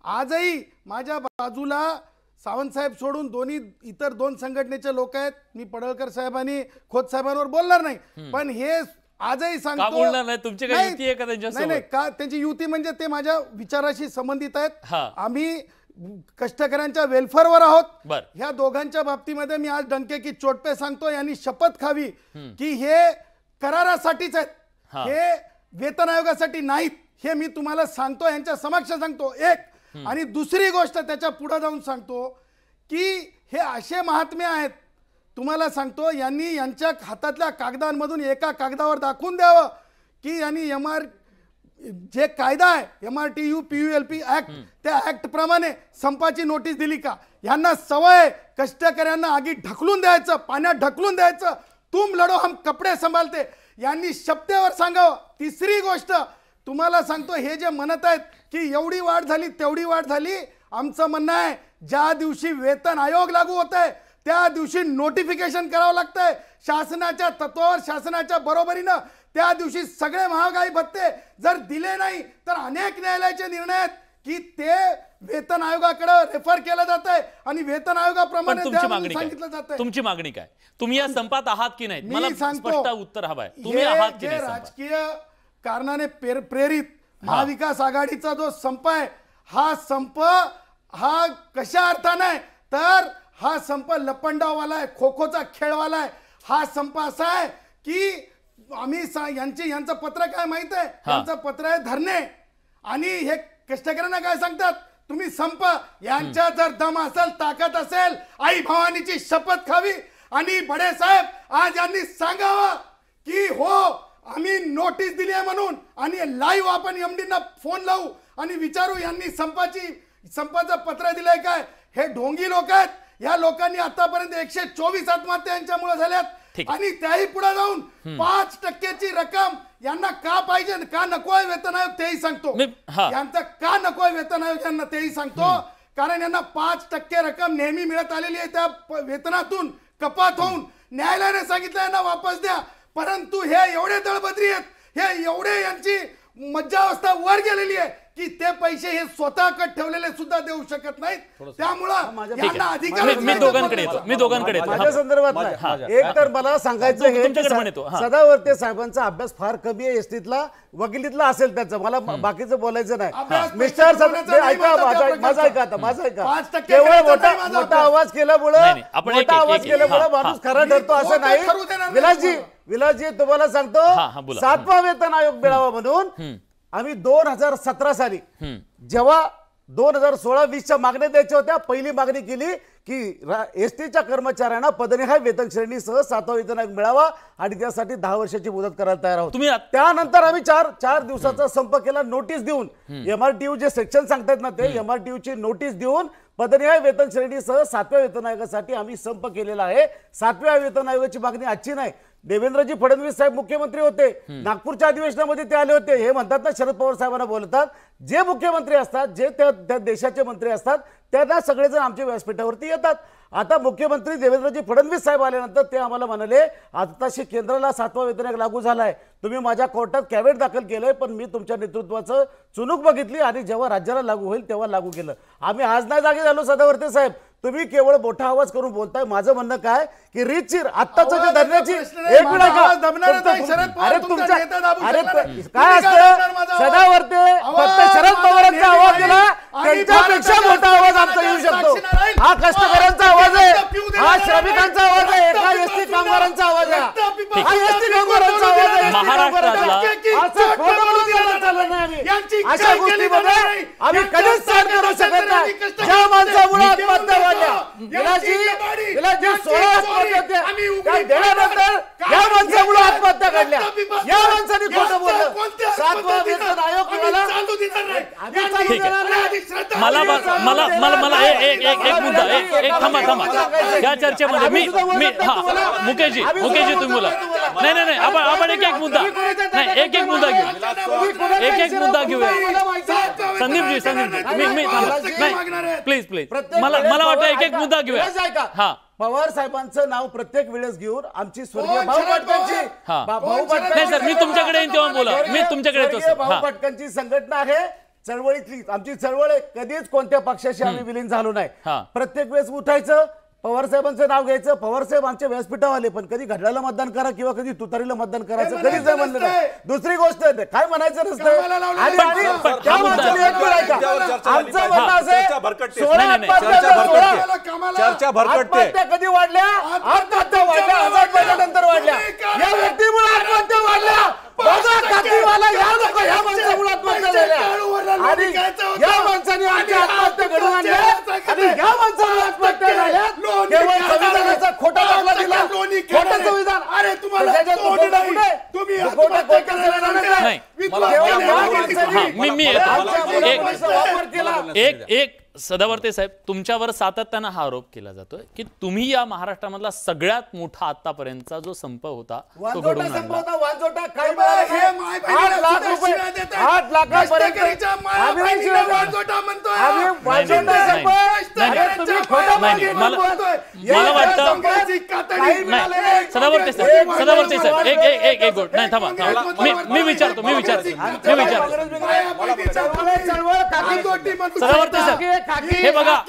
आजही माझ्या बाजूला सावंत साहेब सोडून इतर दोन संघटनेचे लोक आहेत. मी पडळकर साहेब आणि खोत साहेबांवर बोलणार नाही, पण हे आजही सांगतो नाही का त्यांची युती म्हणजे ते माझ्या विचाराशी संबंधित आहेत. आम्ही कष्टकऱ्यांच्या वेलफेअरवर आहोत. ह्या दोघांच्या बाबतीमध्ये मी आज डंके की चोट पे सांगतो, यांनी शपथ खावी की हे करारासाठीच आहेत, हे वेतन आयोगासाठी नाहीत. हे मी तुम्हाला सांगतो, यांच्या समक्ष सांगतो. एक आणि दुसरी गोष्ट त्याच्या पुढे जाऊन सांगतो की हे असे महात्मे आहेत, तुम्हाला सांगतो, यांनी यांच्या हातातल्या कागदांमधून एका कागदावर दाखवून द्यावं की यांनी जे कायदा आहे MRTU PULP ऍक्ट, त्या ऍक्ट प्रमाणे संपाची नोटीस दिली का? यांना सवय कष्टकऱ्यांना आगी ढकलून द्यायचं, पाण्यात ढकलून द्यायचं. तुम लढो हम कपडे संभालते, यांनी शब्दावर सांगावं. तिसरी गोष्ट तुम्हाला सांगतो, हे जे म्हणत आहेत की एवढी वाढ झाली तेवढी वाढ झाली, आमचं म्हणणं आहे ज्या दिवशी वेतन आयोग लागू होत आहे त्या दिवशी नोटिफिकेशन करावं लागतंय शासनाच्या तत्वावर, शासनाच्या बरोबरीनं. त्या दिवशी सगळे महागाई भत्ते जर दिले नाही तर अनेक न्यायालयाचे निर्णय आहेत की ते वेतन आयोगाकडे रेफर केलं जात आहे आणि वेतन आयोगाप्रमाणे सांगितलं जात आहे. तुमची मागणी काय? तुम्ही या संपात आहात की नाही? मला स्पष्ट उत्तर हवंय. तुम्ही आहात की नाही? राजकीय कारणाने प्रेरित महाविकास आघाडीचा जो संप आहे, हा संप हा कशा अर्थाने आहे तर हा संप लपंडाववाला आहे, खो खोचा खेळवाला आहे. हा संप असा आहे की आम्ही यांचं पत्र काय माहित आहे? यांचं पत्र आहे धरणे. आणि हे कष्टकऱ्यांना काय सांगतात? तुम्ही संप. यांच्या जर दम असेल, ताकद असेल, आई भवानीची शपथ खावी आणि बडे साहेब आज यांनी सांगावं की हो आम्ही नोटीस दिली आहे म्हणून, आणि लाईव्ह आपण MDना फोन लावू आणि विचारू यांनी संपाचं पत्र दिलंय काय? हे ढोंगी लोक आहेत. या लोकांनी आतापर्यंत 124 आत्महत्या यांच्यामुळे झाल्यात. आणि त्याही पुढे जाऊन 5% रक्कम यांना का पाहिजे, का नको आहे वेतन आयोग तेही सांगतो. यांचं का नको आहे वेतन आयोग यांना तेही सांगतो. कारण यांना 5% रक्कम नेहमी मिळत आलेली आहे, त्या वेतनातून कपात होऊन न्यायालयाने सांगितलं यांना वापस द्या. परंतु हे एवढे दळबद्री आहेत, हे एवढे यांची मज्जावस्था वर गेलेली आहे की ते पैसे हे स्वतःकडे ठेवलेले सुद्धा देऊ शकत नाहीत. त्यामुळं यांना अधिकार. मी दोघांकडे येतो. माझ्या संदर्भात एक तर मला सांगायचं हे सदावर्ते साहेबांचा अभ्यास फार कमी आहे. एसटीतला वकिलीतला असेल त्याचं, मला बाकीचं बोलायचं नाही. मिस्टर माझा ऐका आता, माझा ऐका. केवळ मोठा आवाज केल्यामुळे माणूस खरा ठरतो असं नाही. विलासजी तुम्हाला सांगतो, 7वा वेतन आयोग मिळावा म्हणून आम्ही 2017 साली जेव्हा 2016-20च्या मागण्या द्यायच्या होत्या, पहिली मागणी केली की एसटीच्या कर्मचाऱ्यांना पदनिहाय वेतन श्रेणीसह 7वा वेतन आयोग मिळावा आणि त्यासाठी 10 वर्षाची मुदत करायला तयार आहोत. त्यानंतर आम्ही चार दिवसाचा संप केला, नोटीस देऊन. MRTU जे सेक्शन सांगतात ना ते MRTU ची नोटीस देऊन पदनिहाय वेतन श्रेणीसह 7व्या वेतन आयोगासाठी आम्ही संप केलेला आहे. 7व्या वेतन आयोगाची मागणी आजची नाही. देवेंद्रजी फडणवीस साहेब मुख्यमंत्री होते, नागपूरच्या अधिवेशनामध्ये ते आले होते. हे म्हणतात ना शरद पवार साहेबांना बोलतात, जे मुख्यमंत्री असतात, जे त्या देशाचे मंत्री असतात, त्यांना सगळेजण आमच्या व्यासपीठावरती येतात. आता मुख्यमंत्री देवेंद्रजी फडणवीस साहेब आल्यानंतर ते आम्हाला म्हणाले आताशी केंद्राला 7वा वेतन आयोग लागू झालाय, तुम्ही माझ्या कोर्टात कॅव्हेट दाखल केलंय, पण मी तुमच्या नेतृत्वाचं चुनूक बघितली आणि जेव्हा राज्याला लागू होईल तेव्हा लागू केलं. आम्ही आज नाही जागे झालो सदावर्ते साहेब, तुम्ही केवळ मोठा आवाज करून बोलताय. माझं म्हणणं काय की रीतशीर आत्ताच जे धरण्याची एक मिनिट अरे तुमच्या अरे काय असतं सदावर्ते फक्त शरद पवारांचा आवाज दिला, त्यांच्यापेक्षा मोठा आवाज आमचा येऊ शकतो. हा कष्टकऱ्यांचा आवाज आहे, हा श्रमिकांचा आवाज आहे, हा एसटी कामगारांचा आवाज आहे, हा एसटी कामगारांचा आवाज आहे. अशा गोष्टीमध्ये आम्ही कधीच सहन करू शकत नाही. ज्या माणसामुळे आत्महत्या वाढल्या, गेल्या 16 आत्महत्या होत्या, त्या देण्यानंतर या माणसामुळे आत्महत्या घडल्या. या माणसाने खोटं बोललं. 7वा वेतन आयोग मिळाला. मला एक मुद्दा एक थांबा या चर्चेमध्ये मी मुकेशजी तुम्ही बोला. नाही आपण एक मुद्दा नाही एक मुद्दा घेऊया. संदीपजी मी प्लीज मला वाटतं एक मुद्दा घेऊया. हा पवार साहेबांचं नाव प्रत्येक वेळेस घेऊन आमची स्वर्गीय भाऊ पाटकांची नाही सर मी तुमच्याकडे येईन तेव्हा बोला. मी तुमच्याकडे येतो. भाऊ पाटकांची संघटना आहे, चळवळीतली आमची चळवळ आहे. कधीच कोणत्या पक्षाशी आम्ही विलीन झालो नाही. प्रत्येक वेळेस उठायचं, पवार साहेबांचं नाव घ्यायचं. पवार साहेब आमच्या व्यासपीठावर आले, पण कधी घड्याला मतदान करा किंवा कधी तुतारीला मतदान करायचं कधीच नाही म्हणलं नाही. दुसरी गोष्ट काय म्हणायचं नसतं. आत्महत्या कधी वाढल्या? आत्महत्या वाढल्या 1000 महिन्यानंतर वाढल्या. या व्यक्तीमुळे आत्महत्या वाढल्या. या लोक ह्या माणसामुळे आत्महत्या झाल्या आणि या माणसाने आमच्या आत्महत्या घडवून आणल्या आणि या माणसामुळे आत्महत्या झाल्या. केवळ संविधानाचा खोटा दाखला दिला, खोटं संविधान. अरे तुम्हाला एक सदावर्ते साहेब तुमच्यावर सातत्यानं हा आरोप केला जातोय की तुम्ही या महाराष्ट्रामधला सगळ्यात मोठा आतापर्यंतचा जो संप होता तो घडवून आणला. 8 लाख रुपये 8 लाखापर्यंत मला वाटतं सदावर्ते साहेब एक गोट नाही थांबा मी विचारतो सदावर्ते साहेब हे बघा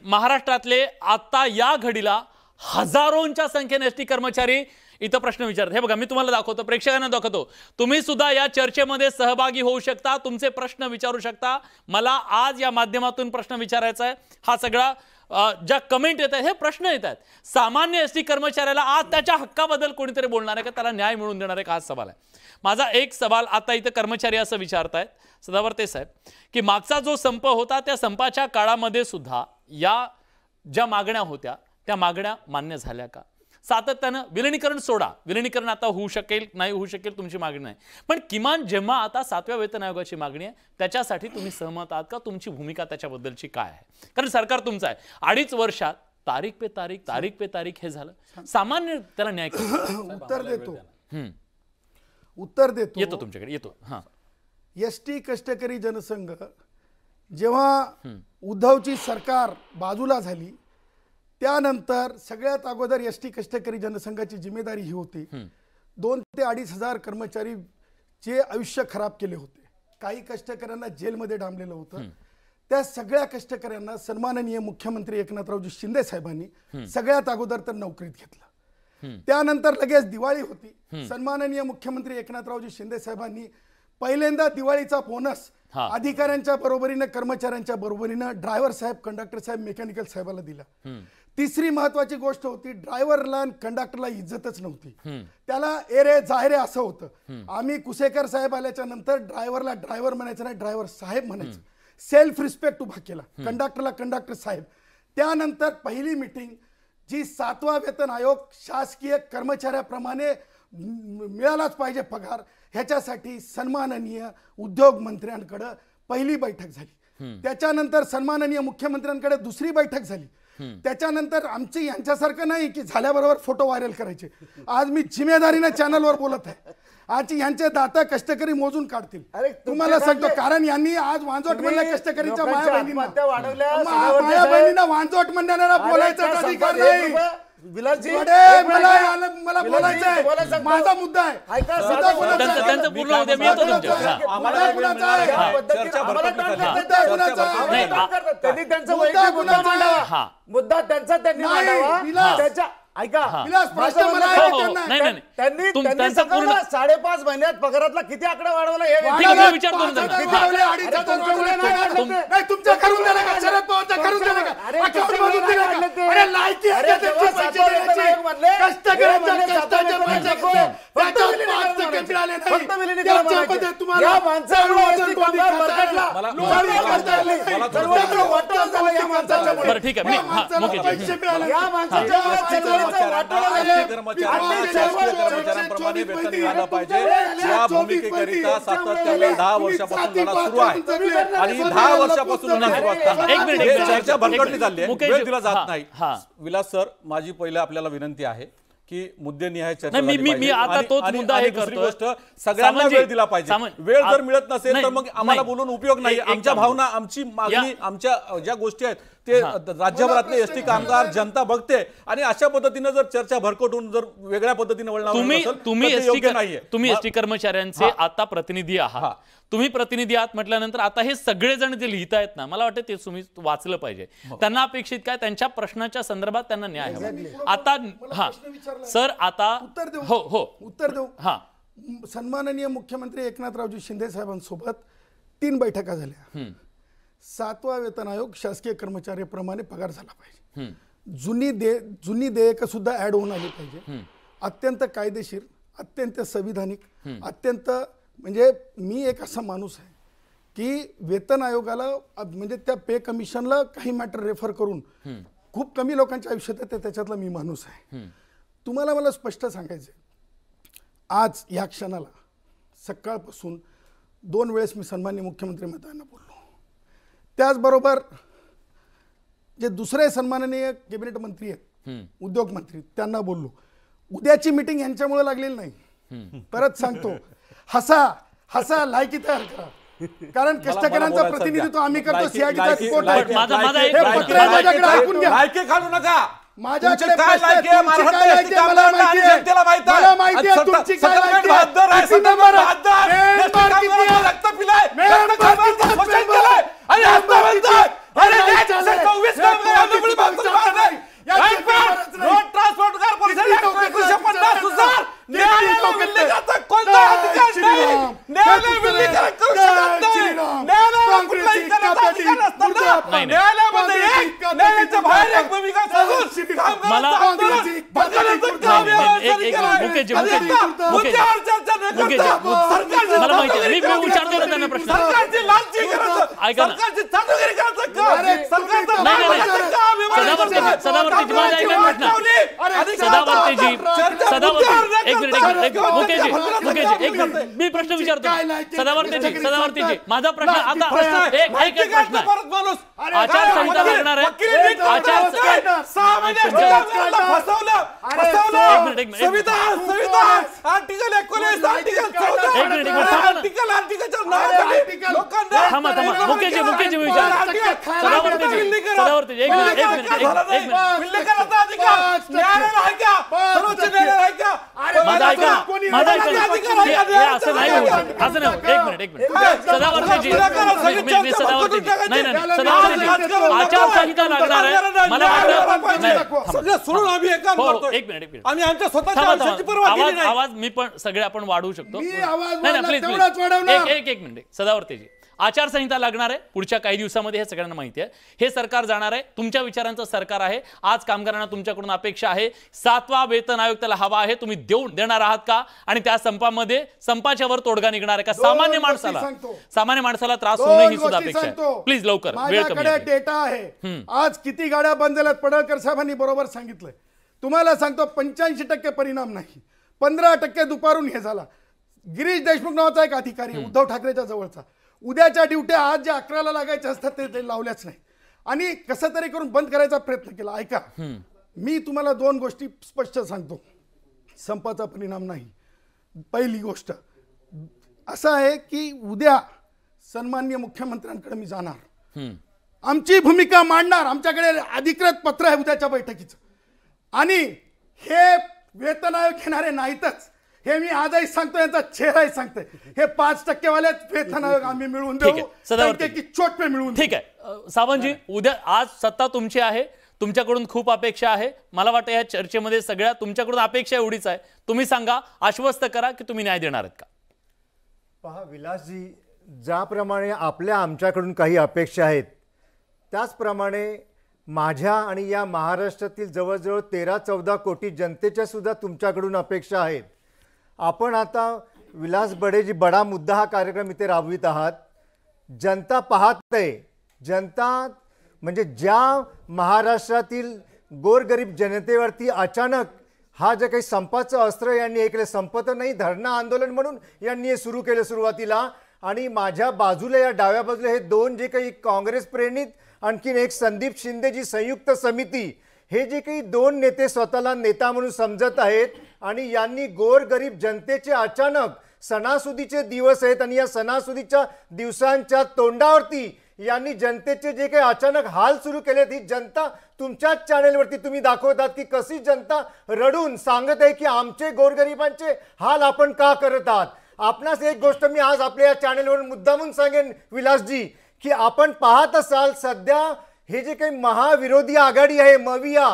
महाराष्ट्रातले आता या घडीला हजारोंच्या संख्येने एसटी कर्मचारी इथं प्रश्न विचारतात. हे बघा मी तुम्हाला दाखवतो, प्रेक्षकांना दाखवतो. तुम्ही सुद्धा या चर्चेमध्ये सहभागी होऊ शकता, तुमचे प्रश्न विचारू शकता. मला आज या माध्यमातून प्रश्न विचारायचा आहे. हा सगळा ज्या कमेंट येत आहेत हे प्रश्न येत आहेत. सामान्य एसटी कर्मचाऱ्याला आज त्याच्या हक्काबद्दल कोणीतरी बोलणार आहे का, त्याला न्याय मिळवून देणार आहे का, हा सवाल आहे. माझा एक सवाल आता इथं कर्मचारी असं विचारतायत सदावर्ते साहेब की मागचा जो संप होता त्या संपाच्या काळामध्ये सुद्धा या ज्या मागण्या होत्या त्या मागण्या मान्य झाल्या का? सातत्यानं विलिनीकरण सोडा, विलिनीकरण आता होऊ शकेल नाही होऊ शकेल तुमची मागणी नाही, पण किमान जेव्हा आता 7व्या वेतन आयोगाची मागणी आहे त्याच्यासाठी तुम्ही सहमत आहात का? तुमची भूमिका त्याच्याबद्दलची काय आहे? कारण सरकार तुमचं आहे. 2.5 वर्षात तारीख पे तारीख हे झालं. सामान्य त्याला न्याय उत्तर देतो येतो तुमच्याकडे येतो. हा एसटी कष्टकरी जनसंघ जेव्हा उद्धवची सरकार बाजूला झाली त्यानंतर सगळ्यात अगोदर एसटी कष्टकरी जनसंघाची जिम्मेदारी ही होती 2 ते 2.5 हजार कर्मचारी जे आयुष्य खराब केले होते, काही कष्टकऱ्यांना जेलमध्ये डांबलेलं होतं, त्या सगळ्या कष्टकऱ्यांना सन्माननीय मुख्यमंत्री एकनाथरावजी शिंदे साहेबांनी सगळ्यात अगोदर तर नोकरीत घेतलं. त्यानंतर लगेच दिवाळी होती. सन्माननीय मुख्यमंत्री एकनाथरावजी शिंदे साहेबांनी पहिल्यांदा दिवाळीचा बोनस अधिकाऱ्यांच्या बरोबरीने कर्मचाऱ्यांच्या बरोबरीने ड्रायव्हर साहेब, कंडक्टर साहेब, मेकॅनिकल साहेबाला दिला. तिसरी महत्वाची गोष्ट होती, ड्रायव्हरला कंडक्टरला इज्जतच नव्हती. त्याला एरे जायरे असं होतं. आम्ही कुसेकर साहेब आल्याच्या नंतर ड्रायव्हरला ड्रायव्हर म्हणायचं नाही, ड्रायव्हर साहेब म्हणायचं. सेल्फ रिस्पेक्ट उभा केला, कंडक्टरला कंडक्टर साहेब. त्यानंतर पहिली मीटिंग जी 7वा वेतन आयोग शासकीय कर्मचाऱ्याप्रमाणे मिळालाच पाहिजे पगार, ह्याच्यासाठी सन्माननीय उद्योग मंत्र्यांकडे पहिली बैठक झाली. त्याच्यानंतर सन्माननीय मुख्यमंत्र्यांकडे दुसरी बैठक झाली. त्याच्यानंतर आमची यांच्यासारखं नाही की झाल्याबरोबर फोटो व्हायरल करायचे. आज मी जिम्मेदारीने चॅनलवर बोलत आहे. आज यांचे दाता कष्टकरी मोजून काढतील. तुम्हाला सांगतो, कारण यांनी आज वांजोट म्हणल्या कष्टकरीच्या माया बहिणींना वांजोट म्हणणाऱ्याला बोलायचा अधिकार नाही. मला बोलायचं आहे, माझा मुद्दा आहे. त्यांचं पूर्ण होते, मी येतो तुमच्या. मुद्दा त्यांचा त्यांनी मांडावा. त्याच्या ऐका, त्यांनी 5.5 महिन्यात पगारातला किती आकडा वाढवला हे विचारतो. तुमच्या करून दिला का? शरद पवारच्या करून दिला का? अरे लायकी ठीक आहे. कर्मचाऱ्यांप्रमाणे वेतन मिळालं पाहिजे या भूमिकेकरिता सातत्याने 10 वर्षापासून लढा सुरू आहे. आणि 10 वर्षापासून लढा सुरू असताना चर्चा भरकटली चालली आहे, वेळ दिला जात नाही. विलास सर, माझी पहिले आपल्याला विनंती आहे की मुद्देनिहाय चर्चा झाली पाहिजे. आता तोच मुद्दा हे दुसरी करतोय. गोष्ट, सगळ्यांना वेळ दिला पाहिजे. वेळ जर मिळत नसेल तर मग आम्हाला बोलून उपयोग नाही. आमच्या भावना, आमची मागणी, आमच्या ज्या गोष्टी आहेत ते राज्यभरातले एसटी कामगार जनता बघते. आणि अशा पद्धतीने जर चर्चा भरकटून जर वेगळ्या पद्धतीने वळणार तुम्ही एसटी कर्मचाऱ्यांचे आता प्रतिनिधी आहात. तुम्ही प्रतिनिधी आहात म्हटल्यानंतर आता हे सगळेजण जे लिहित आहेत ना, मला वाटतं ते तुम्ही वाचलं पाहिजे. त्यांना अपेक्षित काय, त्यांच्या प्रश्नाच्या संदर्भात त्यांना न्याय हवा. आता सर, आता उत्तर देऊ. सन्माननीय मुख्यमंत्री एकनाथरावजी शिंदे साहेबांसोबत 3 बैठका झाल्या. 7वा वेतन आयोग शासकीय कर्मचाऱ्याप्रमाणे पगार झाला पाहिजे. जुनी देयक सुद्धा ऍड होऊन आली पाहिजे. अत्यंत कायदेशीर, अत्यंत संविधानिक, अत्यंत म्हणजे मी एक असा माणूस आहे की वेतन आयोगाला म्हणजे त्या पे कमिशनला काही मॅटर रेफर करून खूप कमी लोकांच्या आयुष्यात येते, त्याच्यातला मी माणूस आहे. तुम्हाला मला स्पष्ट सांगायचं, आज या क्षणाला सकाळपासून 2 वेळेस मी सन्माननीय मुख्यमंत्री महोदयांना बोललो. त्याचबरोबर जे दुसरे सन्माननीय कॅबिनेट मंत्री आहेत, उद्योग मंत्री, त्यांना बोललो. उद्याची मीटिंग यांच्यामुळे लागलेली नाही. परत सांगतो, हसा लायकी तयार करा, कारण कष्टकऱ्यांचा प्रतिनिधित्व आम्ही करतो. सीआयडीचा रिपोर्ट ऐकून घ्या. लायकी घालू नका. माझ्याकडे मला माहिती आहे तुमची काय मी प्रश्न विचारतो. सदावर्तेजी, माझा प्रश्न आता एक प्रश्न, आचारसंहिता लागणार आहे. आचारसंहिता लागणार आहे. मला आम्ही आमच्या स्वतःच्या आवाज मी पण सगळे आपण वाढवू शकतो. प्लीज एक मिनिट. सदावर्तेजी, आचारसंहिता लागणार आहे पुढच्या काही दिवसामध्ये, हे सगळ्यांना माहिती आहे. हे सरकार जाणार आहे, तुमच्या विचारांचं सरकार आहे. आज कामगारांना तुमच्याकडून अपेक्षा आहे 7वा वेतन आयोग त्याला हवा आहे, तुम्ही देणार आहात का? आणि त्या संपाच्या वर तोडगा निघणार आहे का? सामान्य माणसाला त्रास होणे ही सुद्धा अपेक्षा आहे. प्लीज लवकर, वेळ कमी आहे. डेटा आहे, आज किती गाड्या बंद झाल्यात पडळकर साहेबांनी बरोबर सांगितलंय. तुम्हाला सांगतो 85% परिणाम नाही, 15% दुपारून हे झाला. गिरीश देशमुख नावाचा एक अधिकारी उद्धव ठाकरेच्या जवळचा, उद्याच्या ड्युट्या आज जे 11ला लागायच्या असतात ते लावल्याच नाही आणि कसं तरी करून बंद करायचा प्रयत्न केला. ऐका, मी तुम्हाला 2 गोष्टी स्पष्ट सांगतो. संपाचा परिणाम नाही. पहिली गोष्ट असं आहे की उद्या सन्माननीय मुख्यमंत्र्यांकडे मी जाणार, आमची भूमिका मांडणार. आमच्याकडे अधिकृत पत्र आहे उद्याच्या बैठकीचं. आणि हे वेतन आयोग घेणारे नाहीतच, हे मी आजही सांगतो, यांचा चेहराही सांगतोय. हे 5% वाले वेतन आयोग आम्ही मिळवून देऊ, की चोट पे मिळवून. ठीक आहे सावंतजी, उद्या आज सत्ता तुमची आहे, तुमच्याकडून खूप अपेक्षा आहे. मला वाटतं या चर्चेमध्ये सगळ्या तुमच्याकडून अपेक्षा एवढीच आहे. तुम्ही सांगा, आश्वस्त करा की तुम्ही न्याय देणार आहेत का? पहा विलासजी, ज्याप्रमाणे आमच्याकडून काही अपेक्षा आहेत त्याचप्रमाणे माझ्या आणि या महाराष्ट्रातील जवळजवळ 13-14 कोटी जनतेच्या सुद्धा तुमच्याकडून अपेक्षा आहेत. आपण आता विलास बडेजी बडा मुद्दा हा कार्यक्रम इथे राबवित आहात. जनता पाहते, जनता म्हणजे ज्या महाराष्ट्रातील गोरगरीब जनतेवरती अचानक हा जे काही संपाचं अस्त्र यांनी हे केलं, संप तर नाही धरणं आंदोलन म्हणून यांनी हे सुरू केलं सुरुवातीला. आणि माझ्या बाजूला या डाव्या बाजूला हे 2 जे काही काँग्रेस प्रेरित, आणखीन एक संदीप शिंदेची संयुक्त समिती, हे जे काही 2 नेते स्वतःला नेता म्हणून समजत आहेत आणि यांनी गोरगरीब जनतेचे अचानक सणासुदीचे दिवस आहेत आणि या सणासुदीच्या दिवसांच्या तोंडावरती यांनी जनतेचे जे काही अचानक हाल सुरू केलेत, ही जनता तुमच्याच चॅनेलवरती तुम्ही दाखवतात की कशी जनता रडून सांगत आहे की आमचे गोरगरिबांचे हाल आपण का करत आहात. आपणास एक गोष्ट मी आज आपल्या या चॅनेलवर मुद्दामून सांगेन विलासजी, की आपण पाहत असाल सध्या हे जे काही महाविरोधी आघाडी आहे मविया,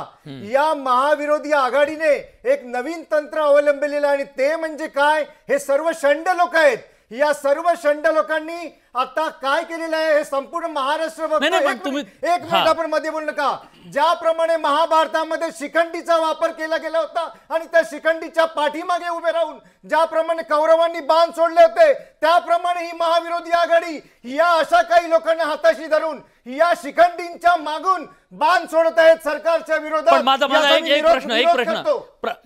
या महाविरोधी आघाडीने एक नवीन तंत्र अवलंबलेलं आहे आणि ते म्हणजे काय, हे सर्व शंड लोक आहेत. या सर्व शंड लोकांनी आता काय केलेलं आहे हे संपूर्ण महाराष्ट्र एक मिनिट आपण मध्ये बोलू नका. ज्याप्रमाणे महाभारतामध्ये शिखंडीचा वापर केला गेला होता आणि त्या शिखंडीच्या पाठीमागे उभे राहून ज्याप्रमाणे कौरवांनी बाण सोडले होते, त्याप्रमाणे ही महाविरोधी आघाडी या अशा काही लोकांना हाताशी धरून या शिखंडींच्या मागून बाण सोडत आहेत सरकारच्या विरोधात. माझा एक प्रश्न,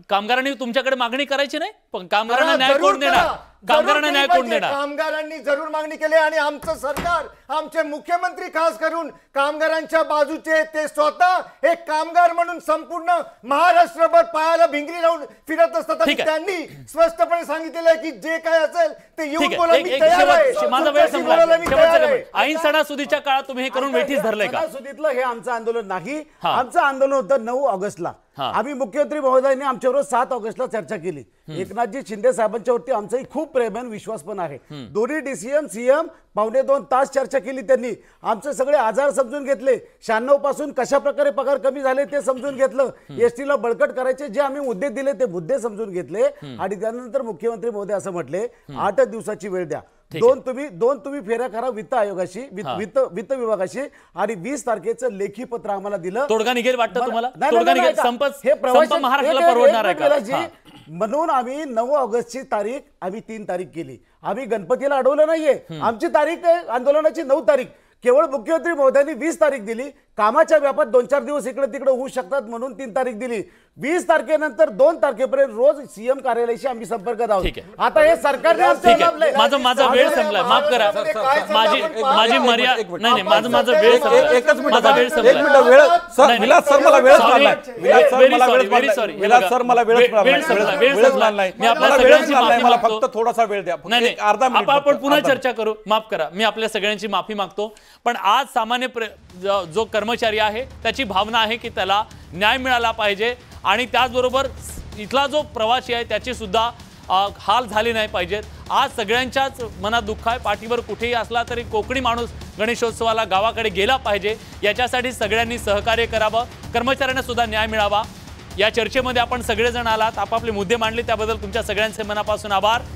कामगारांनी तुमच्याकडे मागणी करायची नाही, पण कामगारांना न्याय कोण देणार? कामगारांनी जरूर मागणी केली आणि आमचं सरकार, आमचे मुख्यमंत्री खास करून कामगारांच्या बाजूचे, ते स्वतः एक कामगार म्हणून संपूर्ण महाराष्ट्रभर पायाला भिंगरी लावून फिरत असतात आणि त्यांनी स्पष्टपणे सांगितलेलं आहे की जे काय असेल ते येऊन बोला, मी तयार आहे. माझा वेळ संपला. ऐन सणासुदीच्या काळात तुम्ही हे करून वेठीस धरलंय का? सणासुदीतलं हे आमचं आंदोलन नाही. आमचं आंदोलन होतं 9 ऑगस्टला. आम्ही मुख्यमंत्री महोदयांनी आमच्याबरोबर 7 ऑगस्टला चर्चा केली. एकनाथजी शिंदे साहेबांच्या वरती आमचाही खूप प्रेम आणि विश्वास पण आहे. दोन्ही DCM CM 1.5-2 तास चर्चा केली. त्यांनी आमचे सगळे आजार समजून घेतले. 96 पासून कशा प्रकारे पगार कमी झाले ते समजून घेतलं. ST ला बळकट करायचे जे आम्ही मुद्दे दिले ते मुद्दे समजून घेतले आणि त्यानंतर मुख्यमंत्री महोदय असं म्हटले 8 दिवसाची वेळ द्या. दोन तुम्ही फेऱ्या करा वित्त आयोगाशी, वित्त विभागाशी आणि 20 तारखेचं लेखी पत्र आम्हाला दिलं. तोडगा निघेल वाटतं तुम्हाला? तोडगा निघेल, संप महाराष्ट्राला परवडणार आहे का? म्हणून आम्ही 9 ऑगस्टची तारीख आम्ही 3 तारीख केली. आम्ही गणपतीला अडवलं नाहीये. आमची तारीख आहे आंदोलनाची 9 तारीख. केवळ मुख्यमंत्री महोदयांनी 20 तारीख दिली. कामाच्या व्यापात 2-4 दिवस इकडे तिकडे होऊ शकतात म्हणून 3 तारीख दिली. 20 तारखेनंतर 2 तारखेपर्यंत रोज CM कार्यालयाशी आम्ही संपर्कात आहोत. आता हे सरकारने माझा वेळ संपलाय, माफ करा. माझी मर्यादा नाही, माझा वेळ संपला. एकच मिनिट वेळ सर, विलास सर मला वेळच मिळाला नाही. विलास सर मला वेळच मिळाला नाही. मी आपल्या सगळ्यांची माफी मला मागतो. फक्त थोडासा वेळ द्या. नाही, अर्धा मिनिट आपण पुन्हा चर्चा करू. माफ करा, मी आपल्या सगळ्यांची माफी मागतो. पण आज सामान्य जो कर्मचारी आहे त्याची भावना आहे की त्याला न्याय मिळाला पाहिजे आणि त्याचबरोबर इथला जो प्रवासी आहे त्याचे सुद्धा हाल झाले नाही पाहिजेत. आज सगळ्यांच्याच मनात दुःख आहे. पाठीवर कुठेही असला तरी कोकणी माणूस गणेशोत्सवाला गावाकडे गेला पाहिजे. याच्यासाठी सगळ्यांनी सहकार्य करावं, कर्मचाऱ्यांना सुद्धा न्याय मिळावा. या चर्चेमध्ये आपण सगळेजण आलात, आपापले मुद्दे मांडले, त्याबद्दल तुमच्या सगळ्यांचे मनापासून आभार.